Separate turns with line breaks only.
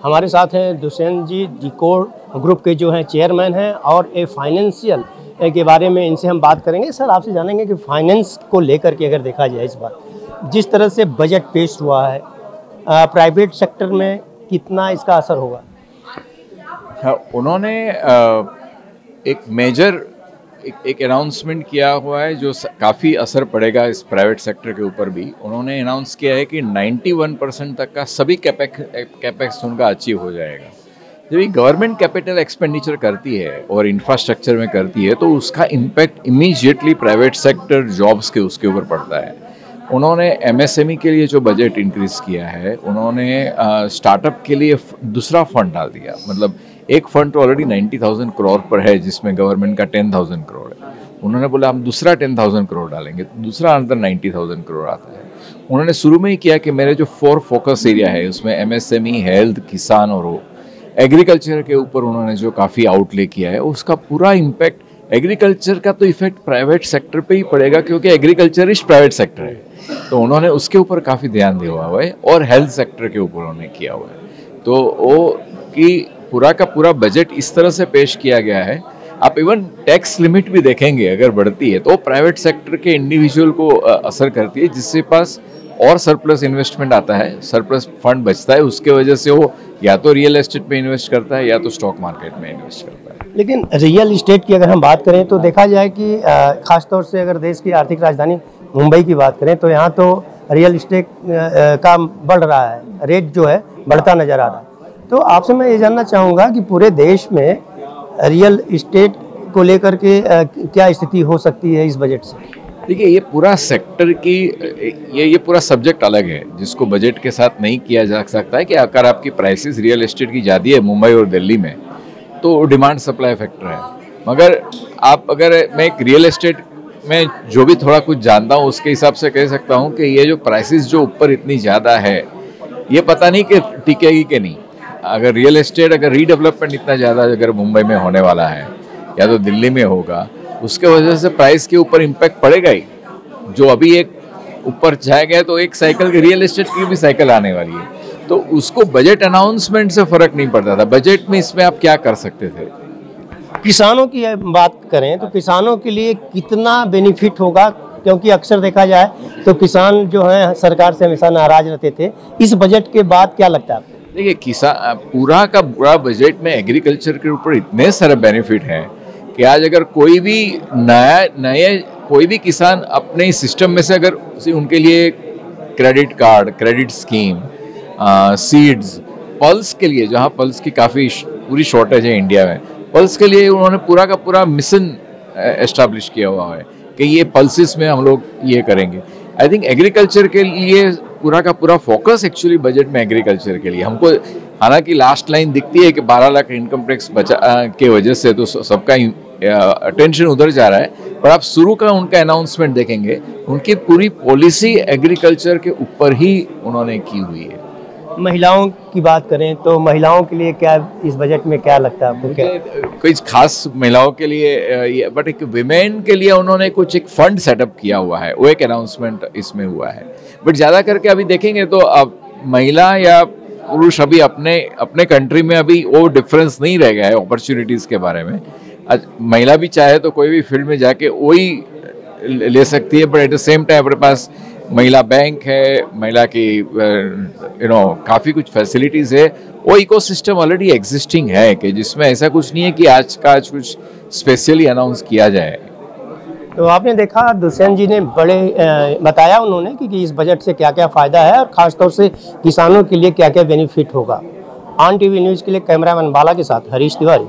हमारे साथ हैं दुष्यंत जी, डिकोर ग्रुप के जो हैं चेयरमैन हैं और ए फाइनेंशियल के बारे में इनसे हम बात करेंगे। सर, आपसे जानेंगे कि फाइनेंस को लेकर के अगर देखा जाए इस बार जिस तरह से बजट पेश हुआ है, प्राइवेट सेक्टर में कितना इसका असर होगा?
हाँ, उन्होंने एक मेजर एक अनाउंसमेंट किया हुआ है जो काफ़ी असर पड़ेगा इस प्राइवेट सेक्टर के ऊपर भी। उन्होंने अनाउंस किया है कि 91% तक का सभी कैपेक्स उनका अचीव हो जाएगा। जब ये गवर्नमेंट कैपिटल एक्सपेंडिचर करती है और इंफ्रास्ट्रक्चर में करती है तो उसका impact immediately private sector jobs के उसके ऊपर पड़ता है। उन्होंने एमएसएमई के लिए जो बजट इंक्रीज किया है, उन्होंने स्टार्टअप के लिए दूसरा फंड डाल दिया। मतलब एक फंड तो ऑलरेडी 90,000 करोड़ पर है जिसमें गवर्नमेंट का 10,000 करोड़ है। उन्होंने बोला हम दूसरा 10,000 करोड़ डालेंगे, तो दूसरा अंदर 90,000 करोड़ आता है। उन्होंने शुरू में ही किया कि मेरे जो 4 फोकस एरिया है उसमें एमएसएमई, हेल्थ, किसान और एग्रीकल्चर के ऊपर उन्होंने जो काफ़ी आउटले किया है उसका पूरा इम्पैक्ट, एग्रीकल्चर का तो इफेक्ट प्राइवेट सेक्टर पे ही पड़ेगा क्योंकि एग्रीकल्चर इस प्राइवेट सेक्टर है, तो उन्होंने उसके ऊपर काफ़ी ध्यान दिया हुआ है। और हेल्थ सेक्टर के ऊपर उन्होंने किया हुआ है। तो वो कि पूरा का पूरा बजट इस तरह से पेश किया गया है। आप इवन टैक्स लिमिट भी देखेंगे, अगर बढ़ती है तो प्राइवेट सेक्टर के इंडिविजुअल को असर करती है, जिससे पास और सरप्लस इन्वेस्टमेंट आता है, सरप्लस फंड बचता है। उसके वजह से वो या तो रियल एस्टेट में इन्वेस्ट करता है या तो स्टॉक मार्केट में इन्वेस्ट करता है।
लेकिन रियल इस्टेट की अगर हम बात करें तो देखा जाए कि खासतौर से अगर देश की आर्थिक राजधानी मुंबई की बात करें तो यहाँ तो रियल इस्टेट का बढ़ रहा है, रेट जो है बढ़ता नज़र आ रहा है। तो आपसे मैं ये जानना चाहूँगा कि पूरे देश में रियल इस्टेट को लेकर के क्या स्थिति हो सकती है इस बजट से?
देखिए, ये पूरा सेक्टर की ये पूरा सब्जेक्ट अलग है जिसको बजट के साथ नहीं किया जा सकता है। कि अगर आपकी प्राइसेस रियल एस्टेट की ज़्यादा है मुंबई और दिल्ली में तो डिमांड सप्लाई फैक्टर है। मगर मैं एक रियल एस्टेट में जो भी थोड़ा कुछ जानता हूँ उसके हिसाब से कह सकता हूँ कि ये जो प्राइसेस जो ऊपर इतनी ज़्यादा है, ये पता नहीं कि टिकेगी कि नहीं। अगर रियल एस्टेट अगर रीडेवलपमेंट इतना ज़्यादा अगर मुंबई में होने वाला है या तो दिल्ली में होगा, उसके वजह से प्राइस के ऊपर इम्पैक्ट पड़ेगा ही। जो अभी एक ऊपर जाएगा तो एक साइकिल रियल एस्टेट की भी साइकिल आने वाली है, तो उसको बजट अनाउंसमेंट से फर्क नहीं पड़ता था। बजट में इसमें आप क्या कर सकते थे?
किसानों की बात करें तो किसानों के लिए कितना बेनिफिट होगा? क्योंकि अक्सर देखा जाए तो किसान जो है सरकार से हमेशा नाराज रहते थे। इस बजट के बाद क्या लगता है आपको?
देखिए, किसान पूरा का पूरा बजट में एग्रीकल्चर के ऊपर इतने सारे बेनिफिट हैं कि आज अगर कोई भी कोई भी किसान अपने सिस्टम में से अगर उनके लिए credit card, credit scheme, seeds, pulse के लिए, जहां पल्स की काफ़ी पूरी शॉर्टेज है इंडिया में, पल्स के लिए उन्होंने पूरा का पूरा मिशन एस्टैब्लिश किया हुआ है कि ये पल्सेस में हम लोग ये करेंगे। आई थिंक एग्रीकल्चर के लिए पूरा का पूरा फोकस एक्चुअली बजट में एग्रीकल्चर के लिए हमको, हालांकि लास्ट लाइन दिखती है कि 12 लाख इनकम टैक्स बचा के वजह से तो सबका अटेंशन उधर जा रहा है, पर आप शुरू का उनका अनाउंसमेंट देखेंगे, उनकी पूरी पॉलिसी एग्रीकल्चर के ऊपर ही उन्होंने की हुई है।
महिलाओं की बात करें तो महिलाओं के लिए क्या इस बजट में क्या लगता है आपको? क्या
कोई खास महिलाओं के लिए, बट एक विमेन के लिए उन्होंने कुछ एक फंड सेटअप किया हुआ है, वो एक अनाउंसमेंट इसमें हुआ है। बट ज़्यादा करके अभी देखेंगे तो अब महिला या पुरुष अभी अपने कंट्री में अभी वो डिफरेंस नहीं रह गया है अपॉर्चुनिटीज़ के बारे में। आज महिला भी चाहे तो कोई भी फील्ड में जाके वही ले सकती है, but at the same time अपने पास महिला बैंक है, महिला की काफ़ी कुछ फैसिलिटीज़ है। वो इकोसिस्टम ऑलरेडी एग्जिस्टिंग है कि जिसमें ऐसा कुछ नहीं है कि आज कुछ स्पेशली अनाउंस किया जाए।
तो आपने देखा दुष्यंत जी ने बड़े बताया उन्होंने कि इस बजट से क्या क्या फ़ायदा है और ख़ासतौर से किसानों के लिए क्या क्या बेनिफिट होगा। ऑन टीवी न्यूज़ के लिए कैमरामैन बाला के साथ हरीश तिवारी।